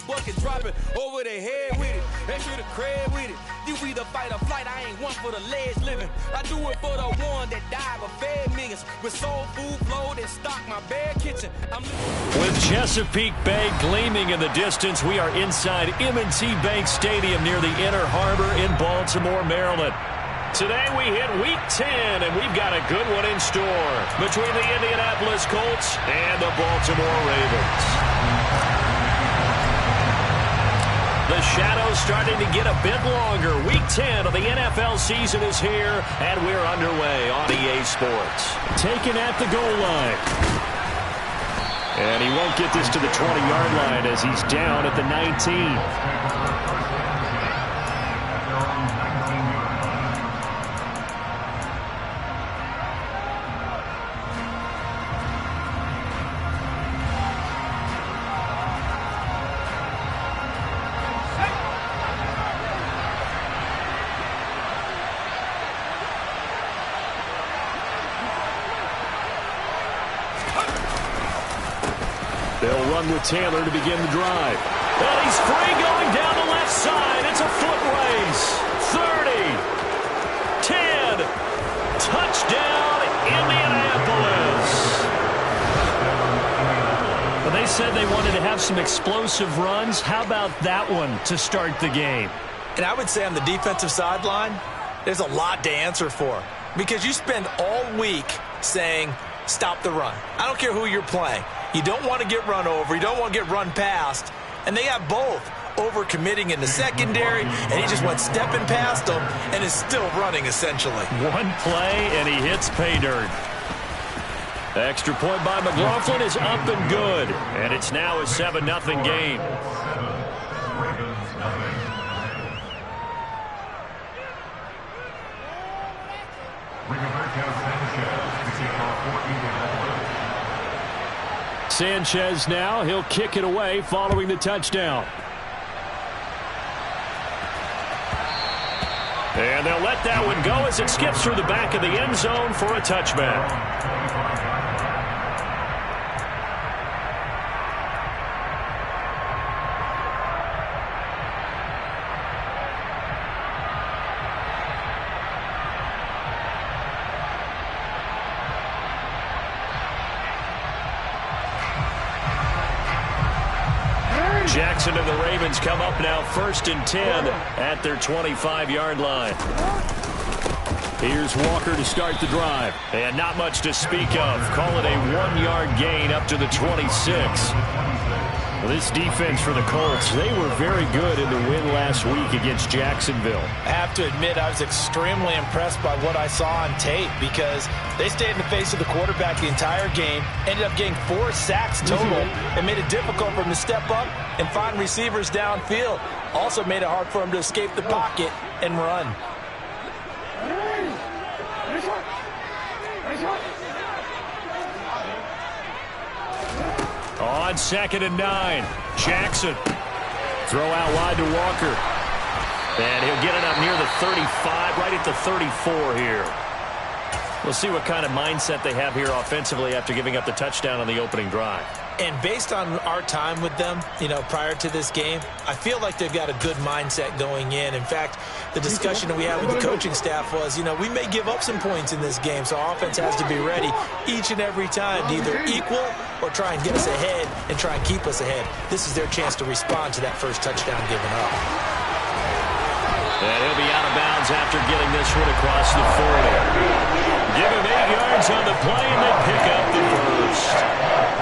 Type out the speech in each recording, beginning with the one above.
bucket, drop it over their head with it. Extra the cred with it. You either fight or flight, I ain't one for the ledge living. I do it for the one that died but fed millions. With soul food flowed and stocked my bare kitchen. With Chesapeake Bay gleaming in the distance, we are inside M&T Bank Stadium near the Inner Harbor in Baltimore, Maryland. Today we hit Week 10, and we've got a good one in store between the Indianapolis Colts and the Baltimore Ravens. The shadow's starting to get a bit longer. Week 10 of the NFL season is here, and we're underway on EA Sports. Taken at the goal line. And he won't get this to the 20-yard line as he's down at the 19. They'll run with Taylor to begin the drive. And he's free going down the left side. It's a foot race. 30, 10, touchdown, Indianapolis. Well, they said they wanted to have some explosive runs. How about that one to start the game? And I would say on the defensive sideline, there's a lot to answer for. Because you spend all week saying, stop the run. I don't care who you're playing. You don't want to get run over. You don't want to get run past. And they got both. Overcommitting in the secondary, and he just went stepping past them and is still running, essentially. One play, and he hits pay dirt. The extra point by McLaughlin is up and good. And it's now a 7-0 game. Sanchez now, he'll kick it away following the touchdown. And they'll let that one go as it skips through the back of the end zone for a touchback. Jackson and the Ravens come up now 1st and 10 at their 25-yard line. Here's Walker to start the drive. And not much to speak of. Call it a 1-yard gain up to the 26. Well, this defense for the Colts, they were very good in the win last week against Jacksonville. I have to admit, I was extremely impressed by what I saw on tape because they stayed in the face of the quarterback the entire game, ended up getting 4 sacks total, and made it difficult for him to step up and find receivers downfield. Also made it hard for him to escape the pocket and run. On 2nd and 9, Jackson. Throw out wide to Walker. And he'll get it up near the 35, right at the 34 here. We'll see what kind of mindset they have here offensively after giving up the touchdown on the opening drive. And based on our time with them, prior to this game, I feel like they've got a good mindset going in. In fact, the discussion that we had with the coaching staff was, we may give up some points in this game, so our offense has to be ready each and every time to either equal or try and get us ahead and try and keep us ahead. This is their chance to respond to that first touchdown given up. And he'll be out of bounds after getting this one across the 40. Give him 8 yards on the play, and they pick up the first.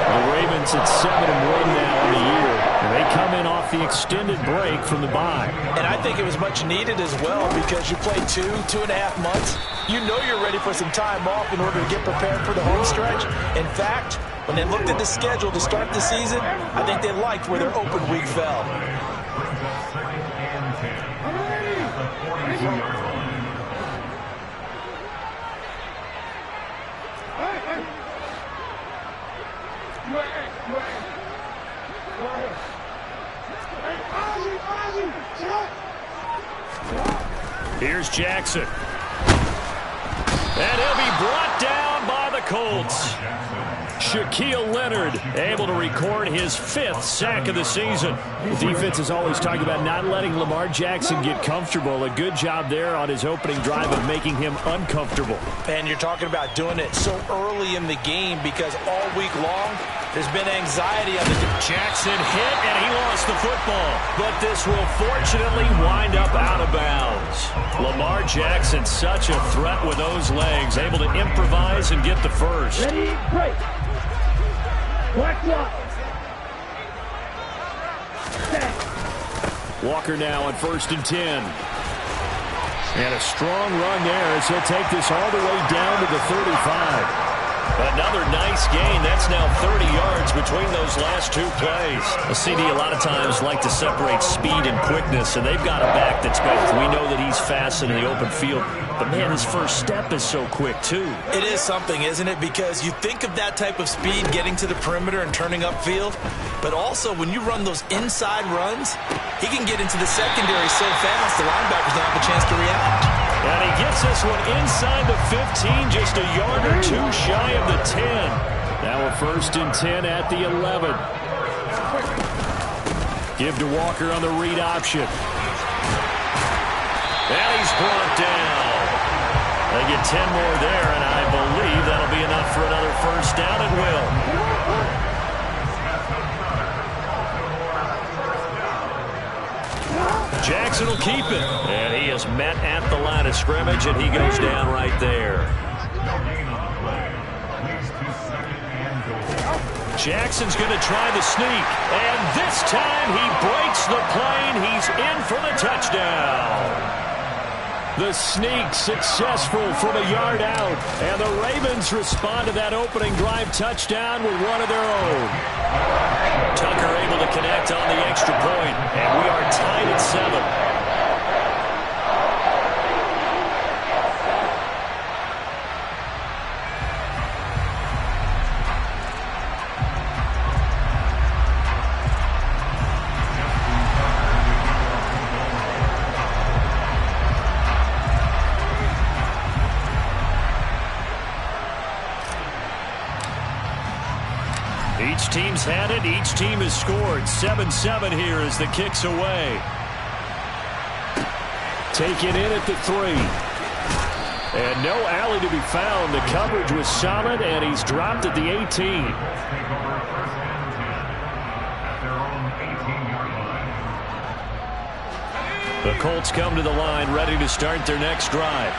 The Ravens at 7-1 now in the year. And they come in off the extended break from the bye. And I think it was much needed as well because you played 2.5 months. You know you're ready for some time off in order to get prepared for the home stretch. In fact, when they looked at the schedule to start the season, I think they liked where their open week fell. Here's Jackson. And he'll be brought down by the the Colts. Shaquille Leonard able to record his 5th sack of the season. The defense is always talking about not letting Lamar Jackson get comfortable. A good job there on his opening drive of making him uncomfortable. And you're talking about doing it so early in the game because all week long there's been anxiety on the Jackson hit, and he lost the football. But this will fortunately wind up out of bounds. Lamar Jackson, such a threat with those legs, able to improvise and get the first. Ready, break. Black block. Walker now on 1st and 10. And a strong run there as he'll take this all the way down to the 35. Another nice gain. That's now 30 yards between those last 2 plays. A CD a lot of times like to separate speed and quickness, and they've got a back that's both. We know that he's fast in the open field, but man, his first step is so quick too. It is something, isn't it? Because you think of that type of speed getting to the perimeter and turning upfield, but also when you run those inside runs, he can get into the secondary so fast the linebackers don't have a chance to react. And he gets this one inside the 15, just a yard or 2 shy of the 10. Now a 1st and 10 at the 11. Give to Walker on the read option. And he's brought down. They get 10 more there, and I believe that'll be enough for another first down. It will. Jackson will keep it. And he is met at the line of scrimmage, and he goes down right there. Jackson's going to try the sneak. And this time he breaks the plane. He's in for the touchdown. The sneak successful from a yard out. And the Ravens respond to that opening drive touchdown with one of their own. Tucker able to connect on the extra point, and we are tied at 7. Each team's had it. Each team has scored. 7-7 here as the kick's away. Taken in at the 3. And no alley to be found. The coverage was solid, and he's dropped at the 18. The Colts come to the line ready to start their next drive.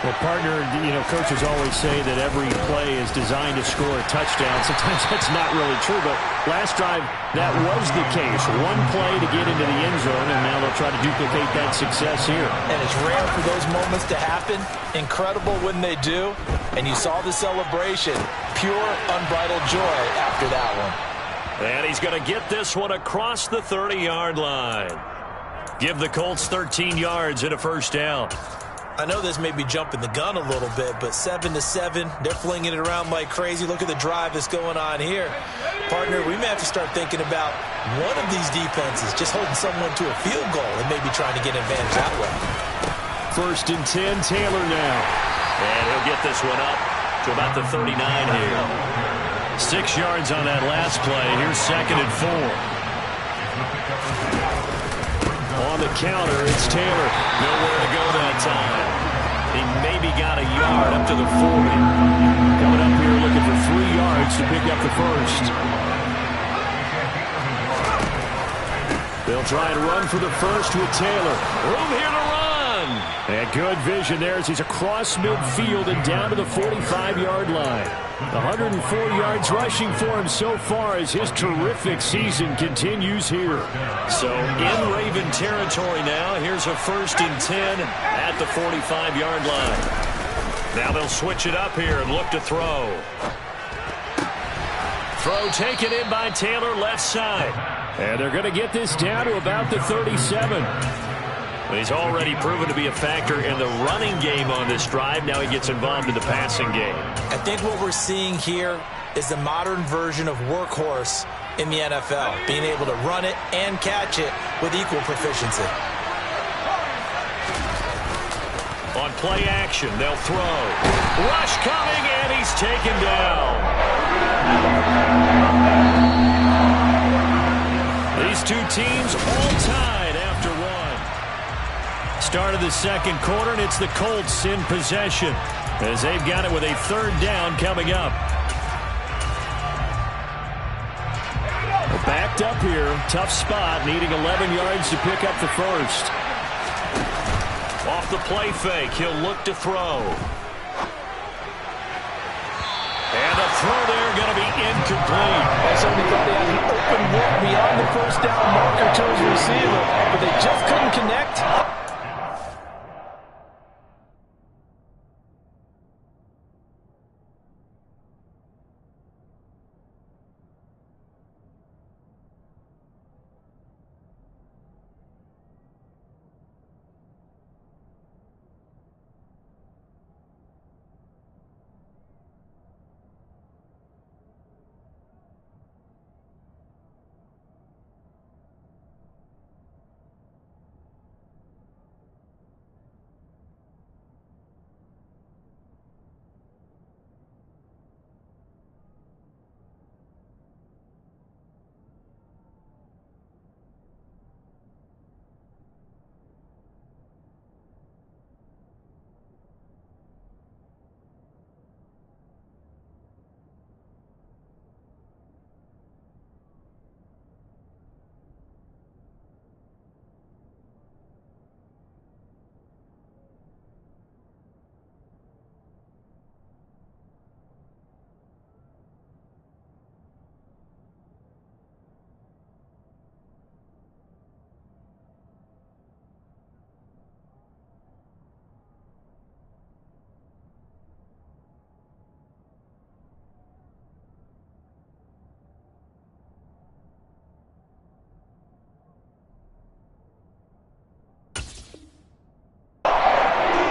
Well, partner, coaches always say that every play is designed to score a touchdown. Sometimes that's not really true, but last drive, that was the case. One play to get into the end zone, and now they'll try to duplicate that success here. And it's rare for those moments to happen. Incredible when they do. And you saw the celebration. Pure, unbridled joy after that one. And he's going to get this one across the 30-yard line. Give the Colts 13 yards and a first down. I know this may be jumping the gun a little bit, but 7-7, they're flinging it around like crazy. Look at the drive that's going on here. Partner, we may have to start thinking about one of these defenses just holding someone to a field goal and maybe trying to get an advantage that way. 1st and 10, Taylor now. And he'll get this one up to about the 39 here. 6 yards on that last play. Here's 2nd and 4. On the counter, it's Taylor. Nowhere to go that time. He maybe got a yard up to the 40. Coming up here looking for 3 yards to pick up the first. They'll try and run for the first with Taylor. Room here to run. And good vision there as he's across midfield and down to the 45-yard line. 104 yards rushing for him so far as his terrific season continues here. So in Raven territory now. Here's a 1st and 10 at the 45-yard line. Now they'll switch it up here and look to throw. Throw taken in by Taylor, left side. And they're going to get this down to about the 37. He's already proven to be a factor in the running game on this drive. Now he gets involved in the passing game. I think what we're seeing here is the modern version of workhorse in the NFL, being able to run it and catch it with equal proficiency. On play action, they'll throw. Rush coming, and he's taken down. These two teams all tied after one. Start of the second quarter, and it's the Colts in possession as they've got it with a third down coming up. Backed up here, tough spot, needing 11 yards to pick up the first. Off the play fake, he'll look to throw. And the throw there going to be incomplete. Somebody thought he had an open look beyond the first down marker to his receiver, but they just couldn't connect.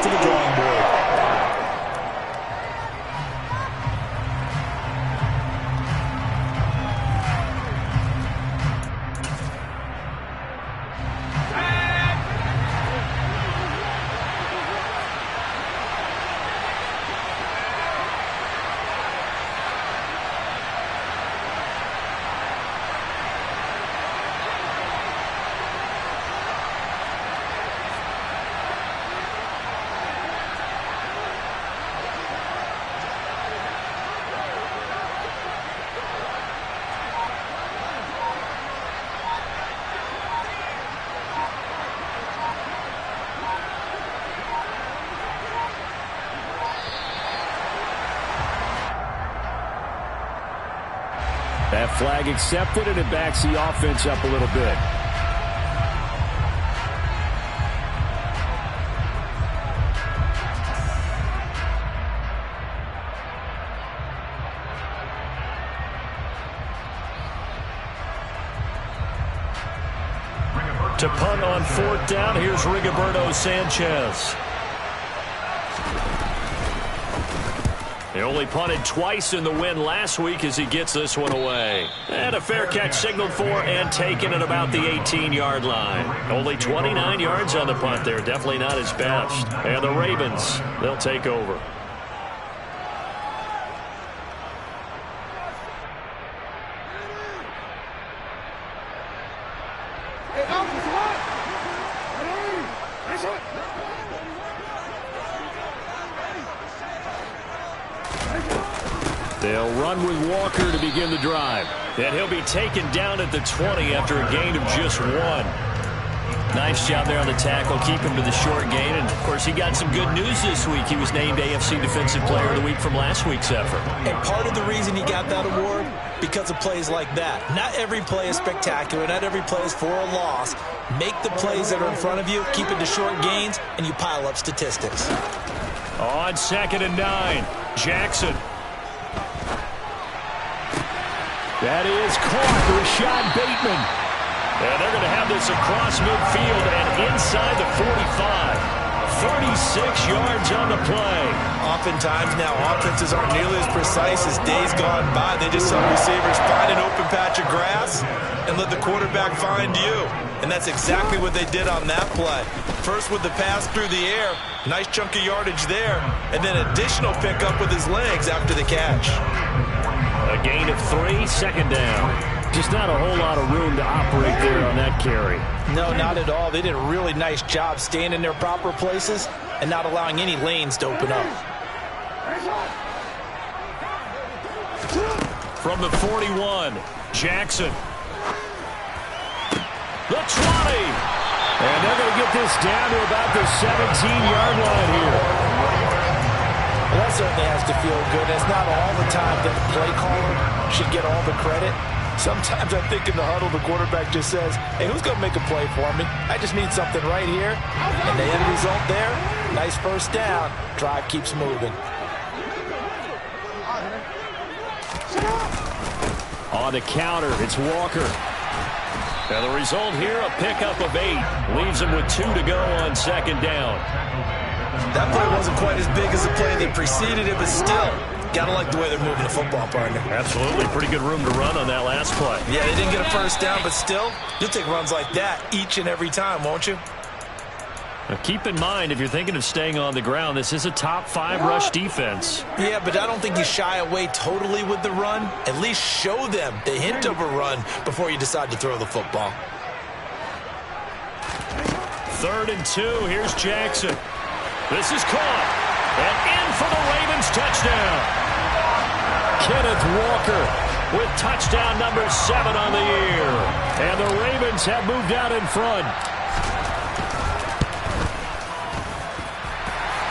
To the drawing board. That flag accepted, and it backs the offense up a little bit. To punt on fourth down, here's Rigoberto Sanchez. He only punted twice in the win last week as he gets this one away. And a fair catch signaled for and taken at about the 18-yard line. Only 29 yards on the punt there. Definitely not his best. And the Ravens, they'll take over. They'll run with Walker to begin the drive. And he'll be taken down at the 20 after a gain of just one. Nice job there on the tackle, keep him to the short gain. And, of course, he got some good news this week. He was named AFC Defensive Player of the Week from last week's effort. And part of the reason he got that award, because of plays like that. Not every play is spectacular. Not every play is for a loss. Make the plays that are in front of you, keep it to short gains, and you pile up statistics. On 2nd and 9, Jackson. That is caught. Rashad Bateman. And they're going to have this across midfield and inside the 45. 36 yards on the play. Oftentimes now, offenses aren't nearly as precise as days gone by. They just saw receivers find an open patch of grass and let the quarterback find you. And that's exactly what they did on that play. First with the pass through the air, nice chunk of yardage there, and then additional pickup with his legs after the catch. A gain of 3, second down. Just not a whole lot of room to operate there on that carry. No, not at all. They did a really nice job staying in their proper places and not allowing any lanes to open up. From the 41, Jackson. The 20. And they're going to get this down to about the 17-yard line here. Well, that certainly has to feel good. It's not all the time that the play caller should get all the credit. Sometimes I think in the huddle, the quarterback just says, hey, who's going to make a play for me? I just need something right here. And the end result there, nice first down. Drive keeps moving. On the counter, it's Walker. And the result here, a pickup of 8. Leaves him with 2 to go on second down. That play wasn't quite as big as the play that preceded it, but still, gotta like the way they're moving the football, partner. Absolutely. Pretty good room to run on that last play. Yeah, they didn't get a first down, but still, you'll take runs like that each and every time, won't you? Now keep in mind, if you're thinking of staying on the ground, this is a top 5 rush defense. Yeah, but I don't think you shy away totally with the run. At least show them the hint of a run before you decide to throw the football. 3rd and 2. Here's Jackson. This is caught. And in for the Ravens touchdown. Kenneth Walker with touchdown number 7 on the year. And the Ravens have moved out in front.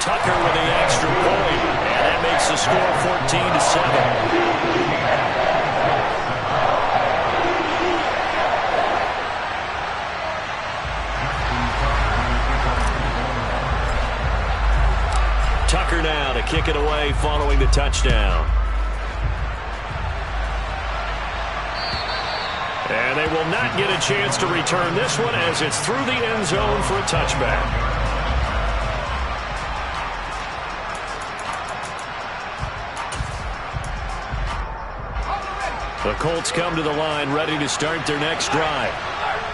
Tucker with the extra point. And that makes the score 14-7. Tucker now to kick it away following the touchdown. And they will not get a chance to return this one as it's through the end zone for a touchback. The Colts come to the line ready to start their next drive.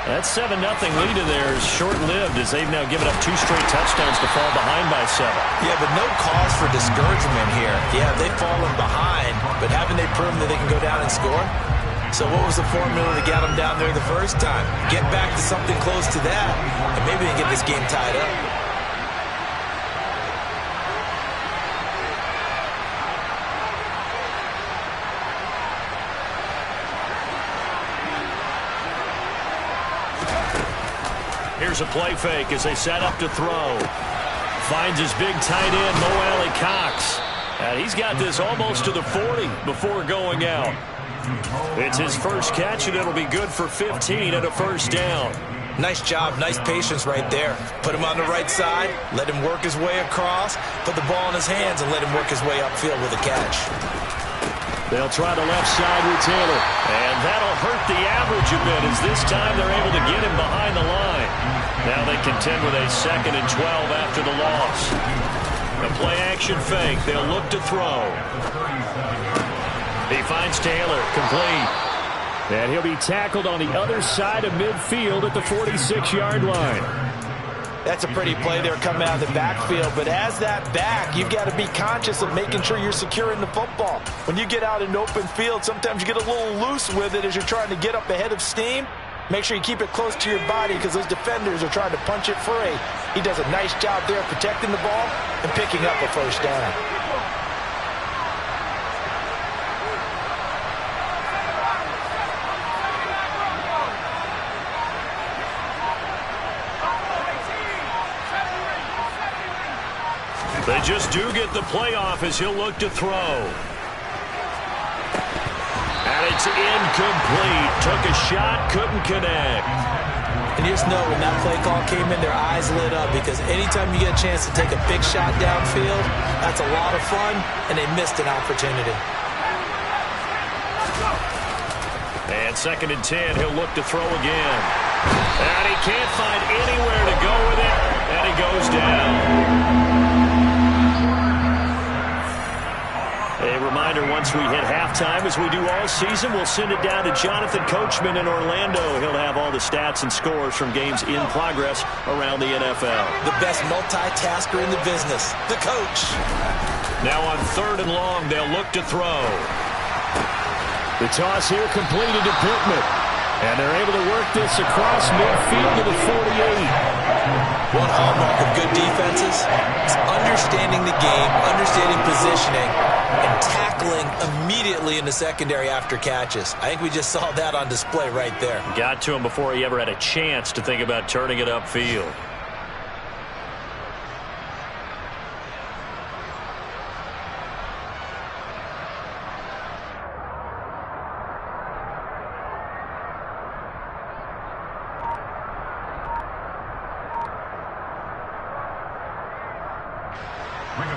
That 7-0 lead in there is short-lived as they've now given up 2 straight touchdowns to fall behind by 7. Yeah, but no cause for discouragement here. Yeah, they've fallen behind, but haven't they proven that they can go down and score? So what was the formula that got them down there the first time? Get back to something close to that, and maybe they get this game tied up. Here's a play fake as they set up to throw. Finds his big tight end, Mo Alley Cox. And he's got this almost to the 40 before going out. It's his first catch, and it'll be good for 15 and a first down. Nice job, nice patience right there. Put him on the right side, let him work his way across, put the ball in his hands, and let him work his way upfield with a catch. They'll try the left side with Taylor. And that'll hurt the average a bit as this time they're able to get him behind the line. Now they contend with a 2nd and 12 after the loss. A play-action fake. They'll look to throw. He finds Taylor. Complete. And he'll be tackled on the other side of midfield at the 46-yard line. That's a pretty play there coming out of the backfield, but as that back, you've got to be conscious of making sure you're securing the football. When you get out in open field, sometimes you get a little loose with it as you're trying to get up ahead of steam. Make sure you keep it close to your body because those defenders are trying to punch it free. He does a nice job there protecting the ball and picking up a first down. They just do get the playoff as he'll look to throw. And it's incomplete. Took a shot, couldn't connect. And you just know when that play call came in, their eyes lit up because anytime you get a chance to take a big shot downfield, that's a lot of fun, and they missed an opportunity. And 2nd and 10, he'll look to throw again. And he can't find anywhere to go with it, and he goes down. once we hit halftime, as we do all season, we'll send it down to Jonathan Coachman in Orlando. He'll have all the stats and scores from games in progress around the NFL. The best multitasker in the business, the coach. Now on 3rd and long, they'll look to throw. The toss here completed to Pittman. And they're able to work this across midfield to the 48. One hallmark of good defenses is understanding the game, understanding positioning, and tackling immediately in the secondary after catches. I think we just saw that on display right there. Got to him before he ever had a chance to think about turning it upfield.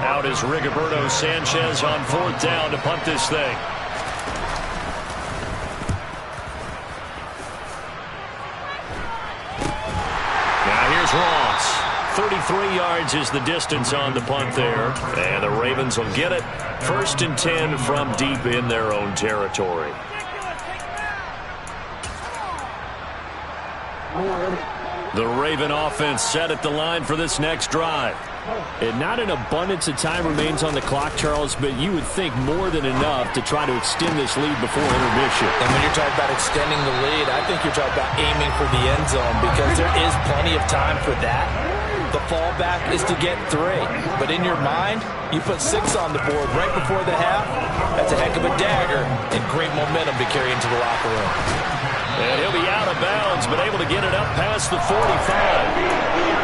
Out is Rigoberto Sanchez on 4th down to punt this thing. Now here's Ross. 33 yards is the distance on the punt there. And the Ravens will get it. 1st and 10 from deep in their own territory. The Raven offense set at the line for this next drive. And not an abundance of time remains on the clock, Charles, but you would think more than enough to try to extend this lead before intermission. And when you're talking about extending the lead, I think you're talking about aiming for the end zone because there is plenty of time for that. The fallback is to get 3. But in your mind, you put 6 on the board right before the half. That's a heck of a dagger and great momentum to carry into the locker room. And he'll be out of bounds, but able to get it up past the 45.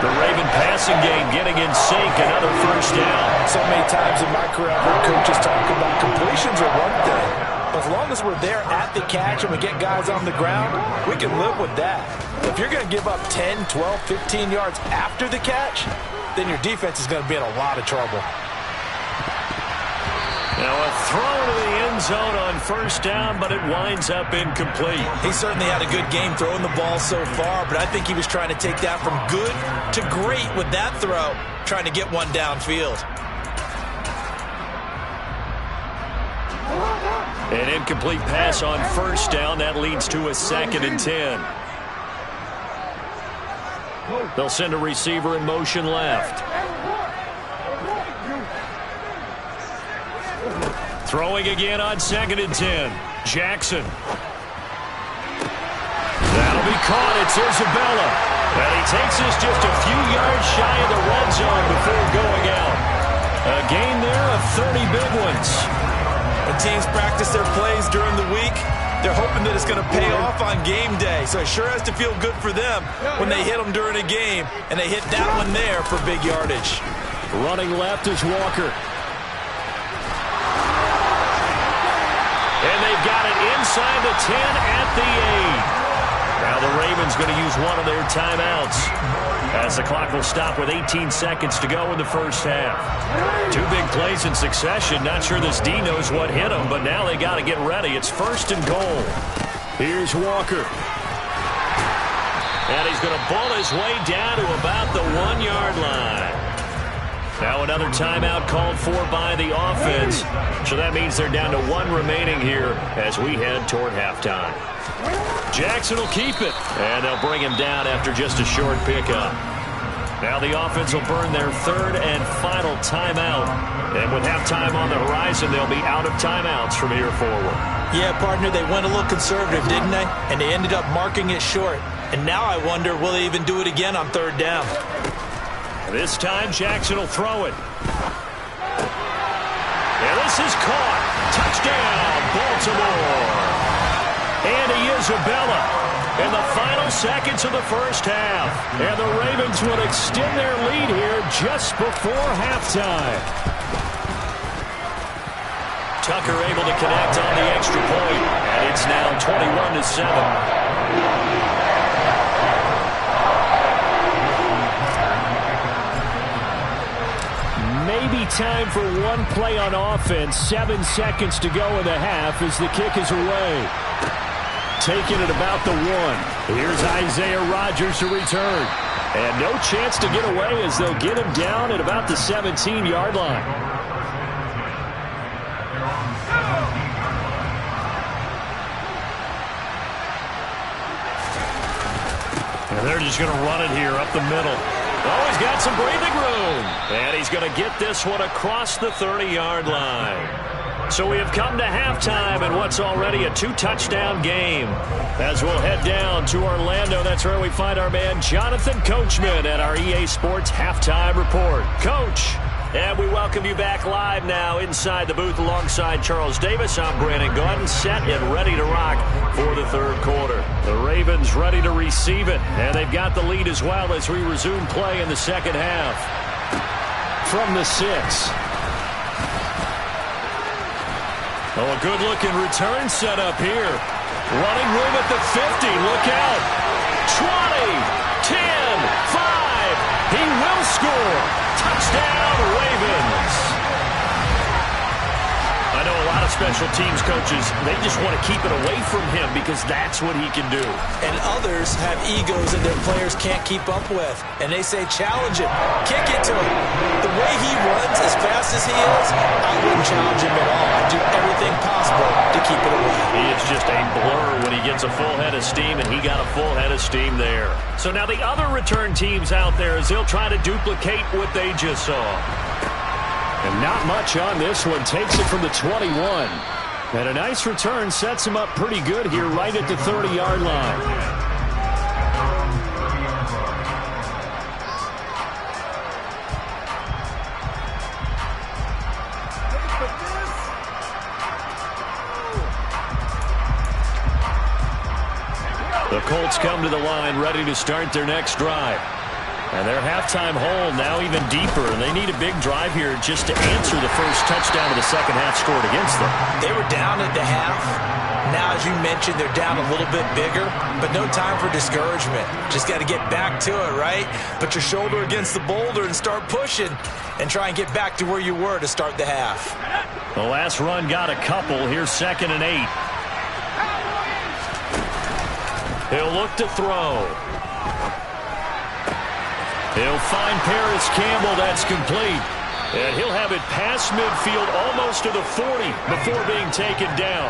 The Raven passing game getting in sync, another 1st down. So many times in my career, I've heard coaches talk about completions are one thing. As long as we're there at the catch and we get guys on the ground, we can live with that. If you're going to give up 10, 12, 15 yards after the catch, then your defense is going to be in a lot of trouble. Now a throw to the end zone on 1st down, but it winds up incomplete. He certainly had a good game throwing the ball so far, but I think he was trying to take that from good to great with that throw, trying to get one downfield. An incomplete pass on 1st down. That leads to a 2nd and 10. They'll send a receiver in motion left. Throwing again on 2nd and 10. Jackson. That'll be caught. It's Isabella. And he takes this just a few yards shy of the red zone before going out. A gain there of 30 big ones. When teams practice their plays during the week, they're hoping that it's going to pay off on game day. So it sure has to feel good for them when they hit them during a game. And they hit that one there for big yardage. Running left is Walker. And they've got it inside the 10 at the 8. Now the Ravens going to use one of their timeouts as the clock will stop with 18 seconds to go in the 1st half. 2 big plays in succession. Not sure this D knows what hit him, but now they got to get ready. It's 1st and goal. Here's Walker. And he's going to bull his way down to about the 1-yard line. Now another timeout called for by the offense. So that means they're down to 1 remaining here as we head toward halftime. Jackson will keep it. And they'll bring him down after just a short pickup. Now the offense will burn their 3rd and final timeout. And with halftime on the horizon, they'll be out of timeouts from here forward. Yeah, partner, they went a little conservative, didn't they? And they ended up marking it short. And now I wonder, will they even do it again on 3rd down? This time, Jackson will throw it. And this is caught. Touchdown, Baltimore. Andy Isabella in the final seconds of the 1st half. And the Ravens will extend their lead here just before halftime. Tucker able to connect on the extra point. And it's now 21-7. Maybe time for one play on offense. 7 seconds to go in the half as the kick is away. Taking it about the 1. Here's Isaiah Rodgers to return. And no chance to get away as they'll get him down at about the 17-yard line. They're just going to run it here up the middle. Oh, he's got some breathing room. And he's going to get this one across the 30-yard line. So we have come to halftime in what's already a 2-touchdown game. As we'll head down to Orlando, that's where we find our man Jonathan Coachman at our EA Sports Halftime Report. Coach. And we welcome you back live now inside the booth alongside Charles Davis. I'm Brandon Gordon, set and ready to rock for the third quarter. The Ravens ready to receive it, and they've got the lead as well as we resume play in the second half. From the 6. Oh, a good-looking return set up here. Running room at the 50. Look out. 20, 10, 5. He will score. Touchdown, Ravens. I know a lot of special teams coaches, they just want to keep it away from him because that's what he can do. And others have egos that their players can't keep up with. And they say, challenge him. Kick it to him. The way he runs as fast as he is, I wouldn't challenge him at all. I'd do everything possible to keep it away. He is just a blur when he gets a full head of steam, and he got a full head of steam there. So now the other return teams out there as they'll try to duplicate what they just saw. And not much on this one. Takes it from the 21. And a nice return sets him up pretty good here right at the 30-yard line. The Colts come to the line ready to start their next drive. And their halftime hole now even deeper, and they need a big drive here just to answer the first touchdown of the second half scored against them. They were down at the half. Now, as you mentioned, they're down a little bit bigger, but no time for discouragement. Just got to get back to it, right? Put your shoulder against the boulder and start pushing and try and get back to where you were to start the half. The last run got a couple. Here's 2nd and 8. He'll look to throw. He'll find Paris Campbell. That's complete. And he'll have it past midfield almost to the 40 before being taken down.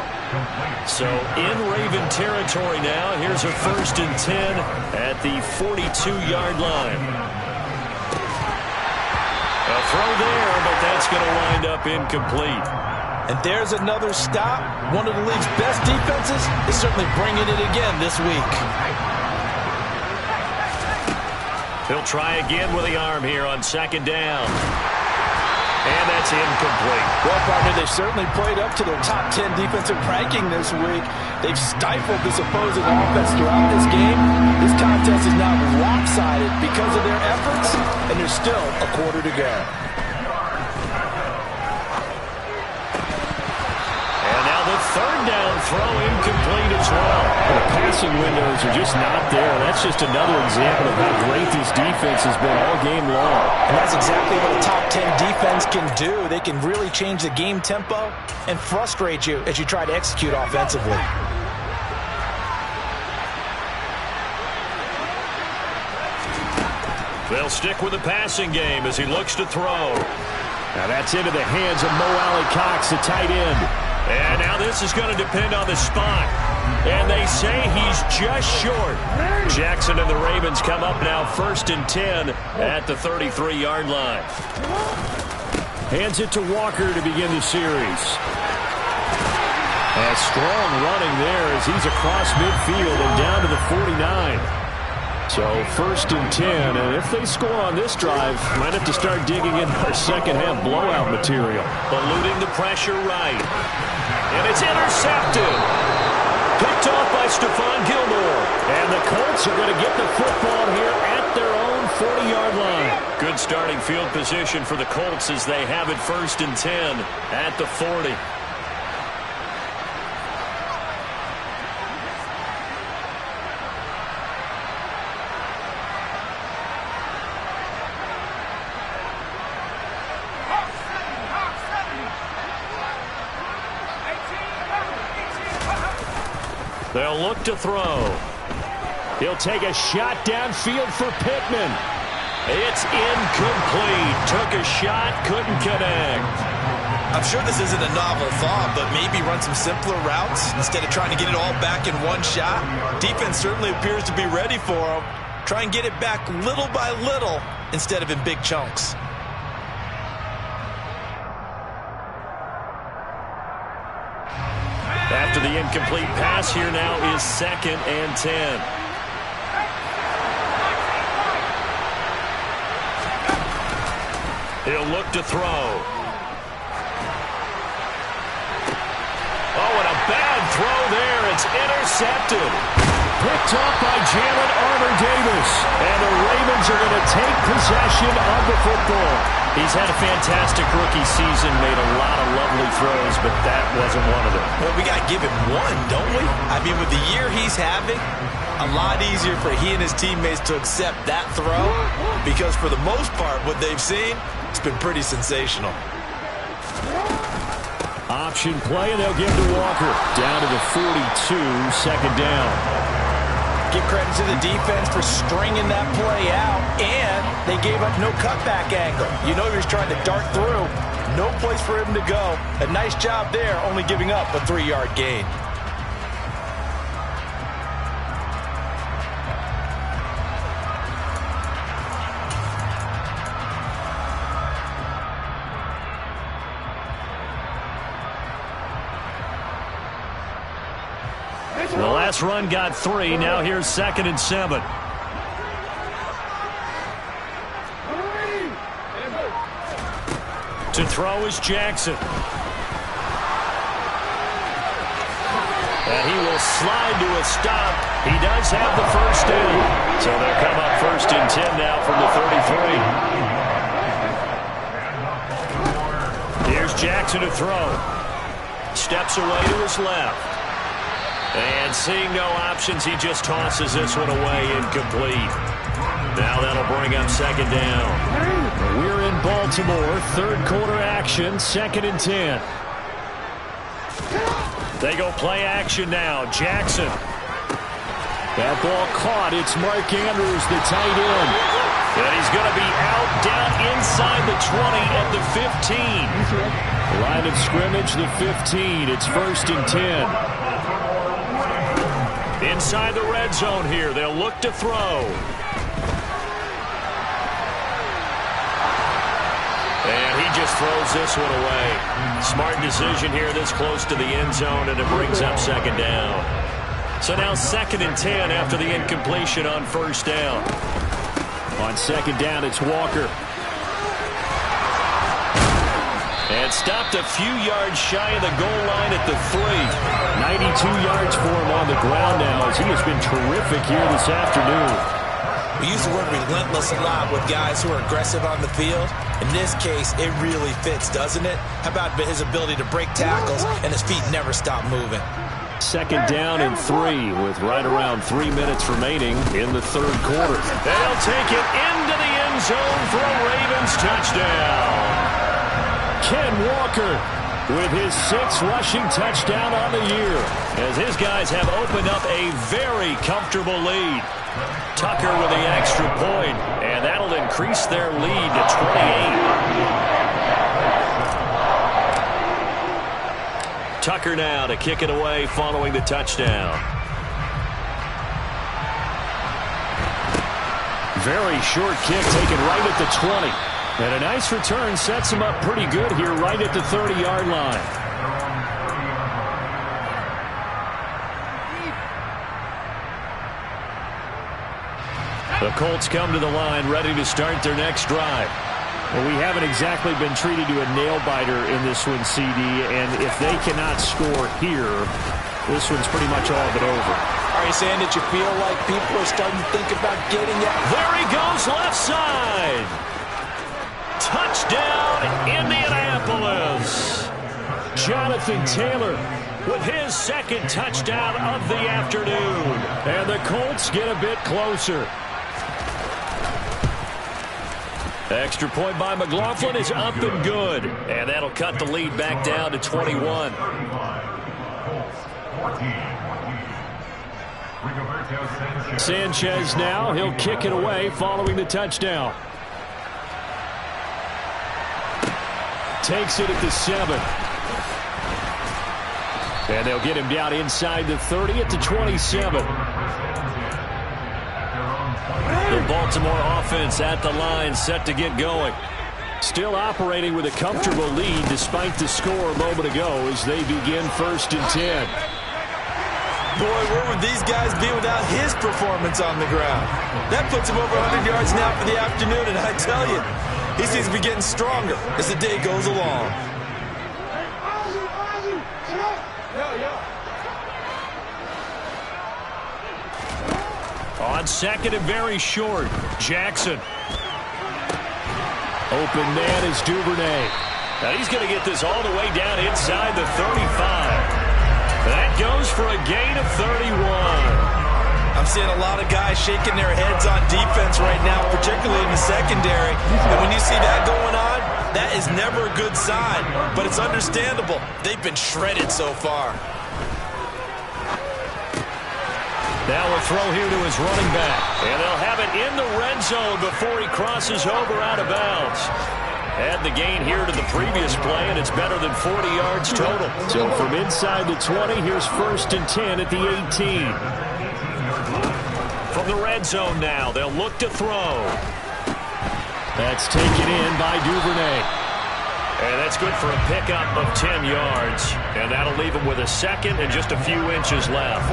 So in Raven territory now. Here's a 1st and 10 at the 42-yard line. A throw there, but that's going to wind up incomplete. And there's another stop. One of the league's best defenses is certainly bringing it again this week. He'll try again with the arm here on 2nd down. And that's incomplete. Well, partner, they've certainly played up to their top 10 defensive ranking this week. They've stifled this opposing offense throughout this game. This contest is now lopsided because of their efforts, and there's still a quarter to go. Third down throw incomplete as well. The passing windows are just not there. That's just another example of how great this defense has been all game long. And that's exactly what a top 10 defense can do. They can really change the game tempo and frustrate you as you try to execute offensively. They'll stick with the passing game as he looks to throw. Now that's into the hands of Mo Alley-Cox, the tight end. And now this is going to depend on the spot. And they say he's just short. Jackson and the Ravens come up now 1st and 10 at the 33-yard line. Hands it to Walker to begin the series. A strong running there as he's across midfield and down to the 49. So 1st and 10, and if they score on this drive, might have to start digging in our second half blowout material. Eluding the pressure right. And it's intercepted. Picked off by Stephon Gilmore. And the Colts are going to get the football here at their own 40-yard line. Good starting field position for the Colts as they have it 1st and 10 at the 40. They'll look to throw. He'll take a shot downfield for Pittman. It's incomplete. Took a shot, couldn't connect. I'm sure this isn't a novel thought, but maybe run some simpler routes instead of trying to get it all back in one shot. Defense certainly appears to be ready for him. Try and get it back little by little instead of in big chunks. After the incomplete pass, here now is 2nd and 10. He'll look to throw. Oh, and a bad throw there. It's intercepted. Picked up by Jalen Armour-Davis. And the Ravens are going to take possession of the football. He's had a fantastic rookie season, made a lot of lovely throws, but that wasn't one of them. Well, we got to give him one, don't we? I mean, with the year he's having, a lot easier for he and his teammates to accept that throw because for the most part, what they've seen, it's been pretty sensational. Option play, and they'll give to Walker. Down to the 42, 2nd down. Give credit to the defense for stringing that play out, and they gave up no cutback angle. You know he was trying to dart through. No place for him to go. A nice job there, only giving up a 3-yard gain. The last run got 3. Now here's 2nd and 7. To throw is Jackson. And he will slide to a stop. He does have the first down. So they'll come up 1st and 10 now from the 33. Here's Jackson to throw. Steps away to his left. And seeing no options, he just tosses this one away, incomplete. Now that'll bring up 2nd down. We're in Baltimore, 3rd quarter action, 2nd and 10. They go play action now. Jackson. That ball caught. It's Mark Andrews, the tight end. And he's going to be out down inside the 20 at the 15. Line of scrimmage, the 15. It's 1st and 10. Inside the red zone here. They'll look to throw. And he just throws this one away. Smart decision here this close to the end zone, and it brings up 2nd down. So now 2nd and 10 after the incompletion on 1st down. On 2nd down, it's Walker. And stopped a few yards shy of the goal line at the 3. 92 yards for him on the ground now as he has been terrific here this afternoon. We use the word relentless a lot with guys who are aggressive on the field. In this case, it really fits, doesn't it? How about his ability to break tackles and his feet never stop moving? 2nd down and 3 with right around 3 minutes remaining in the 3rd quarter. They'll take it into the end zone for a Ravens touchdown. Ken Walker with his 6th rushing touchdown on the year. As his guys have opened up a very comfortable lead. Tucker with the extra point, and that'll increase their lead to 28. Tucker now to kick it away following the touchdown. Very short kick taken right at the 20. And a nice return sets him up pretty good here right at the 30-yard line. The Colts come to the line ready to start their next drive. Well, we haven't exactly been treated to a nail-biter in this one, CD, and if they cannot score here, this one's pretty much all but over. Are you saying that you feel like people are starting to think about getting it? There he goes, left side. Touchdown, Indianapolis. Jonathan Taylor with his 2nd touchdown of the afternoon. And the Colts get a bit closer. Extra point by McLaughlin is up and good. And that'll cut the lead back down to 21. Sanchez now, he'll kick it away following the touchdown. Takes it at the 7. And they'll get him down inside the 30 at the 27. Baltimore offense at the line, set to get going. Still operating with a comfortable lead despite the score a moment ago as they begin 1st and 10. Boy, where would these guys be without his performance on the ground? That puts him over 100 yards now for the afternoon, and I tell you, he seems to be getting stronger as the day goes along. On 2nd and very short, Jackson. Open man is Duvernay. Now he's going to get this all the way down inside the 35. That goes for a gain of 31. I'm seeing a lot of guys shaking their heads on defense right now, particularly in the secondary. And when you see that going on, that is never a good sign. But it's understandable. They've been shredded so far. Now a throw here to his running back. And they'll have it in the red zone before he crosses over out of bounds. Add the gain here to the previous play, and it's better than 40 yards total. So from inside the 20, here's 1st and 10 at the 18. From the red zone now, they'll look to throw. That's taken in by Duvernay. And that's good for a pickup of 10 yards. And that'll leave him with a 2nd and just a few inches left.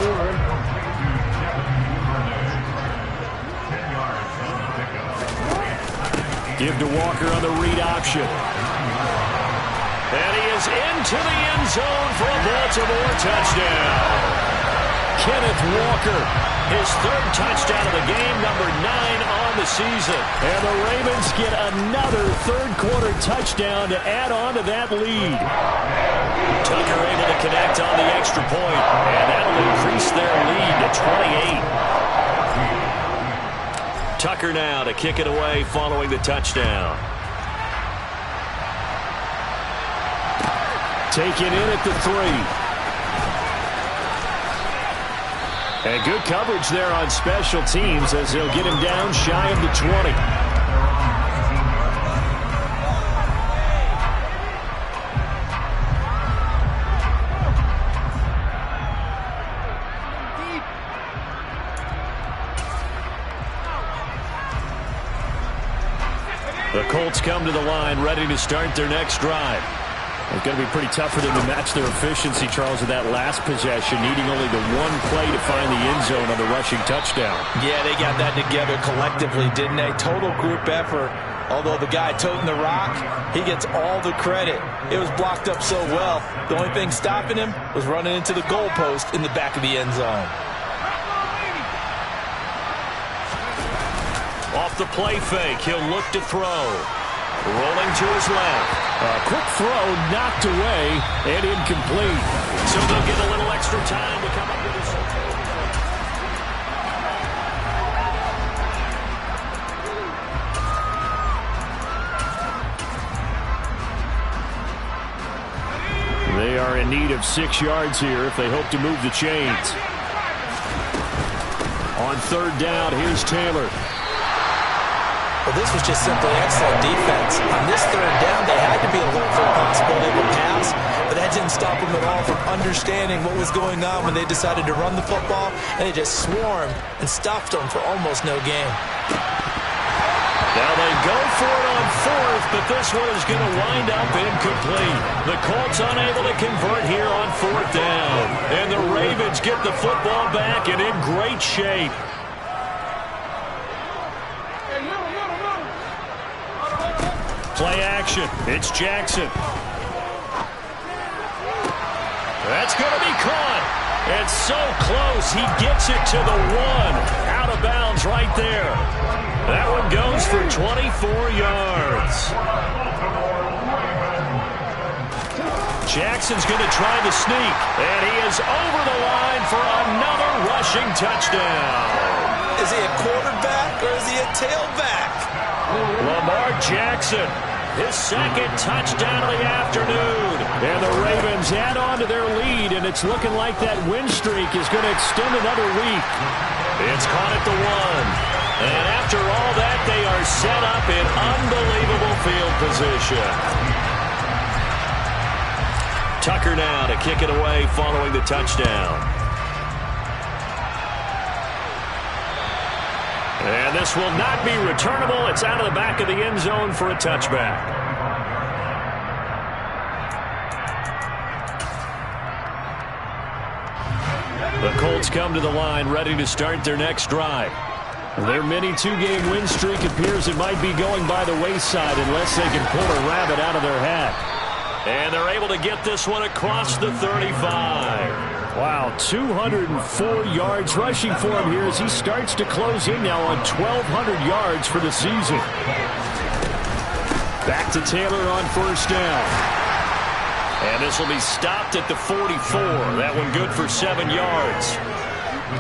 Give to Walker on the read option. And he is into the end zone for a Baltimore touchdown. Kenneth Walker. His 3rd touchdown of the game, number 9 on the season. And the Ravens get another 3rd-quarter touchdown to add on to that lead. Tucker able to connect on the extra point, and that'll increase their lead to 28. Tucker now to kick it away following the touchdown. Taken in at the 3. And good coverage there on special teams as they'll get him down shy of the 20. The Colts come to the line ready to start their next drive. It's going to be pretty tough for them to match their efficiency, Charles, with that last possession, needing only the one play to find the end zone on the rushing touchdown. Yeah, they got that together collectively, didn't they? Total group effort. Although the guy toting the rock, he gets all the credit. It was blocked up so well. The only thing stopping him was running into the goalpost in the back of the end zone. Off the play fake, he'll look to throw. Rolling to his left. A quick throw knocked away and incomplete. So they'll get a little extra time to come up with this. They are in need of 6 yards here if they hope to move the chains. On 3rd down, here's Taylor. Well, this was just simply excellent defense. On this 3rd down, they had to be alert for a possibility of a pass, but that didn't stop them at all from understanding what was going on when they decided to run the football, and they just swarmed and stuffed them for almost no gain. Now they go for it on 4th, but this one is going to wind up incomplete. The Colts unable to convert here on 4th down, and the Ravens get the football back and in great shape. Play action. It's Jackson. That's going to be caught. And so close. He gets it to the 1. Out of bounds right there. That one goes for 24 yards. Jackson's going to try to sneak. And he is over the line for another rushing touchdown. Is he a quarterback or is he a tailback? Lamar Jackson, his 2nd touchdown of the afternoon. And the Ravens add on to their lead, and it's looking like that win streak is going to extend another week. It's caught at the 1. And after all that, they are set up in unbelievable field position. Tucker now to kick it away following the touchdown. And this will not be returnable. It's out of the back of the end zone for a touchback. The Colts come to the line ready to start their next drive. Their mini two-game win streak appears it might be going by the wayside unless they can pull a rabbit out of their hat. And they're able to get this one across the 35. Wow, 204 yards rushing for him here as he starts to close in now on 1,200 yards for the season. Back to Taylor on first down. And this will be stopped at the 44. That one good for 7 yards.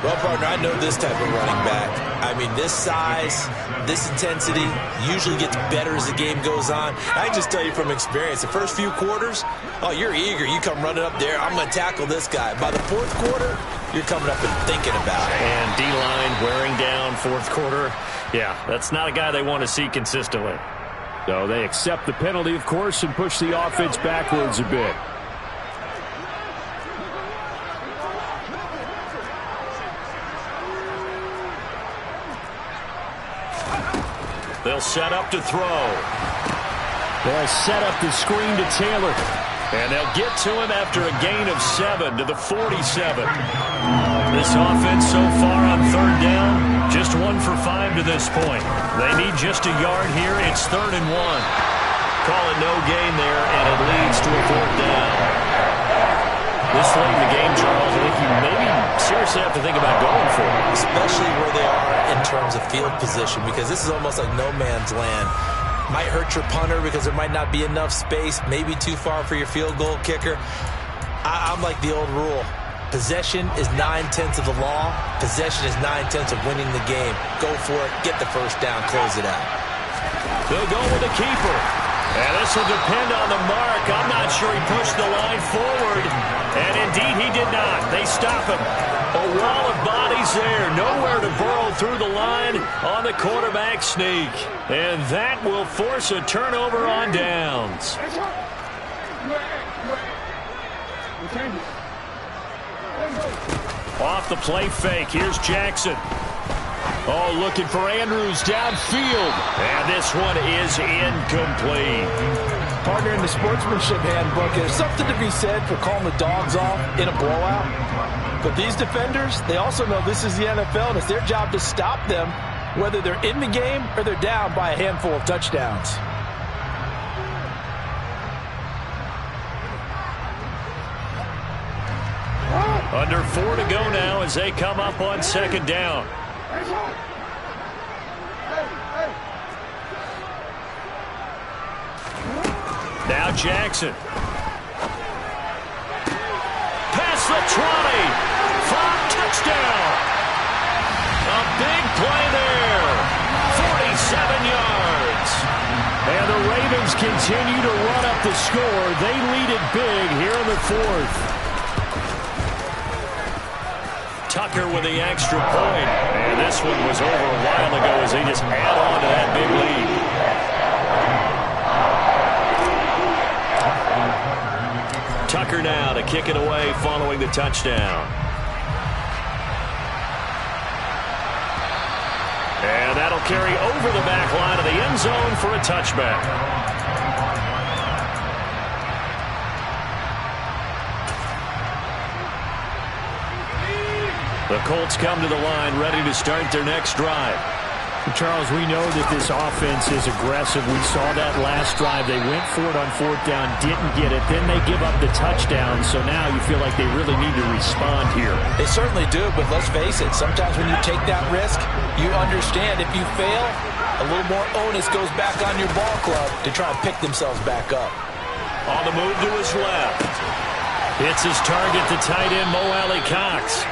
Well, partner, I know this type of running back. I mean, this size, this intensity usually gets better as the game goes on. I can just tell you from experience, the first few quarters, oh, you're eager. You come running up there, I'm going to tackle this guy. By the fourth quarter, you're coming up and thinking about it. And D-line wearing down fourth quarter. Yeah, that's not a guy they want to see consistently. So they accept the penalty, of course, and push the offense backwards a bit. They'll set up to throw. They'll set up the screen to Taylor. And they'll get to him after a gain of 7 to the 47. This offense so far on third down, just 1 for 5 to this point. They need just a yard here. It's 3rd and 1. Call it no gain there, and it leads to a 4th down. This late in the game, Charles, I think you maybe seriously have to think about going for it. Especially where they are in terms of field position, because this is almost like no man's land. Might hurt your punter because there might not be enough space, maybe too far for your field goal kicker. I'm like the old rule. Possession is 9/10 of the law. Possession is 9/10 of winning the game. Go for it. Get the first down. Close it out. They'll go with the keeper. And this will depend on the mark. I'm not sure he pushed the line forward. And indeed he did not. They stop him. A wall of bodies there. Nowhere to burrow through the line on the quarterback sneak. And that will force a turnover on downs. Off the play fake. Here's Jackson. Oh, looking for Andrews downfield. And this one is incomplete. Partner, in the sportsmanship handbook, there's something to be said for calling the dogs off in a blowout. But these defenders, they also know this is the NFL, and it's their job to stop them, whether they're in the game or they're down by a handful of touchdowns. Under 4 to go now as they come up on 2nd down. Now Jackson. Past the 20. 5 touchdown. A big play there. 47 yards. And the Ravens continue to run up the score. They lead it big here in the 4th. Tucker with the extra point. And this one was over a while ago as they just add on to that big lead. Tucker now to kick it away following the touchdown. And that'll carry over the back line of the end zone for a touchback. The Colts come to the line ready to start their next drive. Charles, we know that this offense is aggressive. We saw that last drive. They went for it on 4th down, didn't get it. Then they give up the touchdown. So now you feel like they really need to respond here. They certainly do, but let's face it. Sometimes when you take that risk, you understand if you fail, a little more onus goes back on your ball club to try and pick themselves back up. On the move to his left. Hits his target, the tight end, Mo Alley Cox.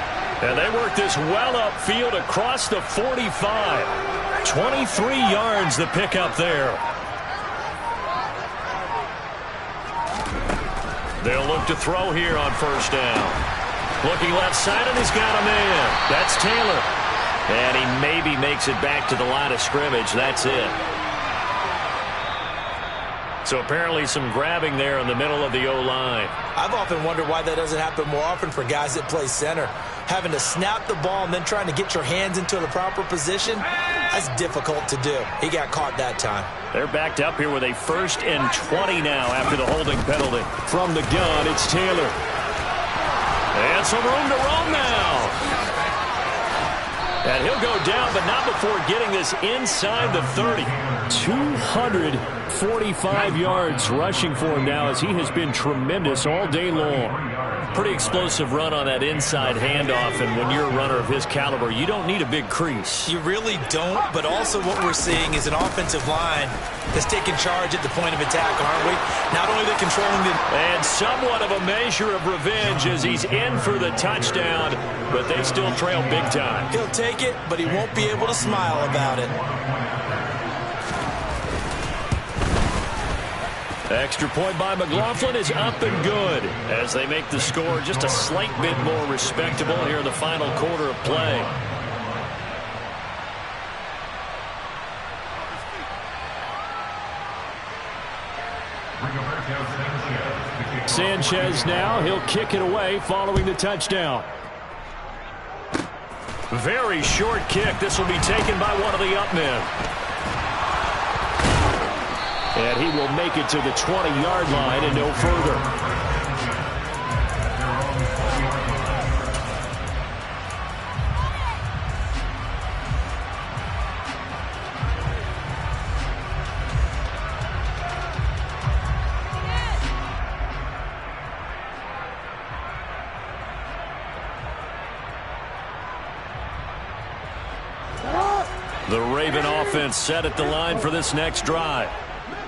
And they work this well upfield across the 45. 23 yards the pickup there. They'll look to throw here on 1st down. Looking left side, and he's got a man. That's Taylor. And he maybe makes it back to the line of scrimmage. That's it. So apparently some grabbing there in the middle of the O-line. I've often wondered why that doesn't happen more often for guys that play center. having to snap the ball and then trying to get your hands into the proper position, that's difficult to do. He got caught that time. They're backed up here with a 1st and 20 now after the holding penalty. From the gun, it's Taylor. And some room to roam now. And he'll go down, but not before getting this inside the 30. 245 yards rushing for him now, as he has been tremendous all day long. Pretty explosive run on that inside handoff, and when you're a runner of his caliber, you don't need a big crease. You really don't, but also what we're seeing is an offensive line that's taking charge at the point of attack, aren't we? Not only are they controlling the... And somewhat of a measure of revenge as he's in for the touchdown, but they still trail big time. He'll take it, but he won't be able to smile about it. Extra point by McLaughlin is up and good as they make the score just a slight bit more respectable here in the final quarter of play. Sanchez now, he'll kick it away following the touchdown. Very short kick. This will be taken by one of the up men. And he will make it to the 20-yard line and no further. The Raven offense set at the line for this next drive.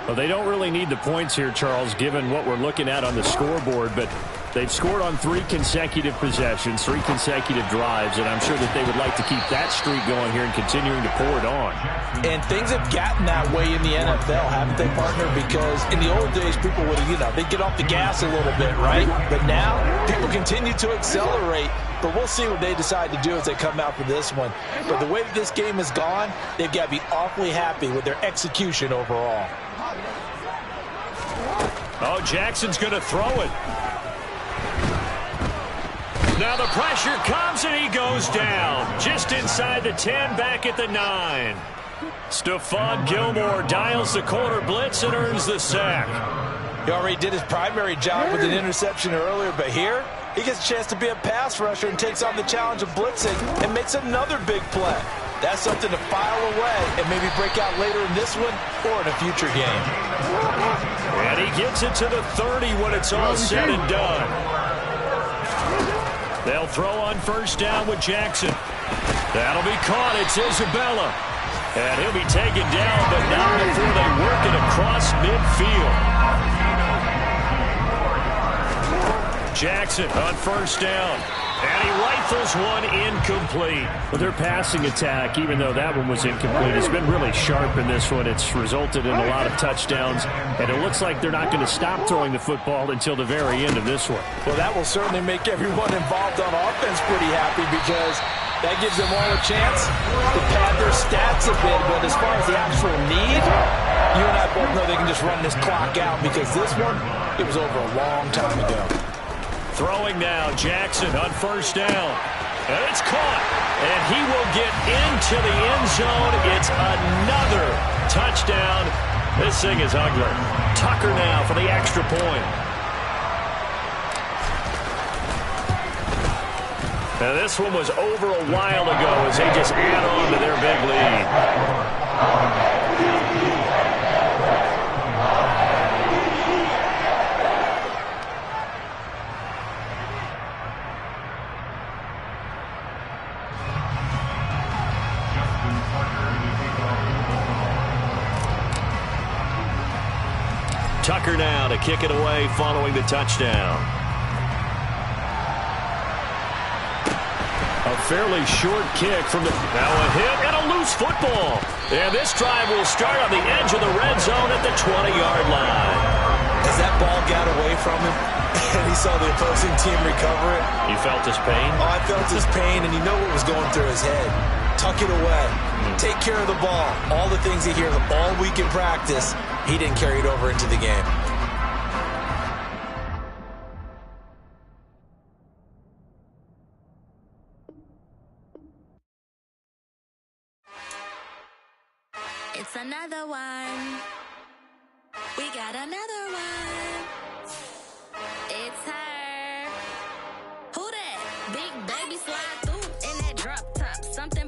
Well, they don't really need the points here, Charles, given what we're looking at on the scoreboard, but they've scored on 3 consecutive possessions, 3 consecutive drives, and I'm sure that they would like to keep that streak going here and continuing to pour it on. And things have gotten that way in the NFL, haven't they, partner? Because in the old days, people would, they'd get off the gas a little bit, right? But now, people continue to accelerate. But we'll see what they decide to do as they come out for this one. But the way that this game has gone, they've got to be awfully happy with their execution overall. Oh, Jackson's going to throw it. Now the pressure comes and he goes down. Just inside the 10, back at the 9. Stephon Gilmore dials the corner blitz and earns the sack. He already did his primary job with an interception earlier, but here he gets a chance to be a pass rusher and takes on the challenge of blitzing and makes another big play. That's something to file away and maybe break out later in this one or in a future game. And he gets it to the 30 when it's all said and done. They'll throw on first down with Jackson. That'll be caught. It's Isabella. And he'll be taken down, but not before they work it across midfield. Jackson on first down. And he rifles one incomplete. Well, their passing attack, even though that one was incomplete, has been really sharp in this one. It's resulted in a lot of touchdowns, and it looks like they're not going to stop throwing the football until the very end of this one. Well, that will certainly make everyone involved on offense pretty happy because that gives them all a chance to pad their stats a bit. But as far as the actual need, you and I both know they can just run this clock out because this one, it was over a long time ago. Throwing now, Jackson on first down. And it's caught. And he will get into the end zone. It's another touchdown. This thing is ugly. Tucker now for the extra point. Now this one was over a while ago as they just add on to their big lead. Tucker now to kick it away following the touchdown. A fairly short kick from the... Now a hit and a loose football. And this drive will start on the edge of the red zone at the 20-yard line. As that ball got away from him and he saw the opposing team recover it. You felt his pain? Oh, I felt his pain, and you know what was going through his head. Tuck it away. Take care of the ball. All the things he hears all week in practice, he didn't carry it over into the game. another one. We got another one. It's her. Who that? Big baby slide through in that drop top. Something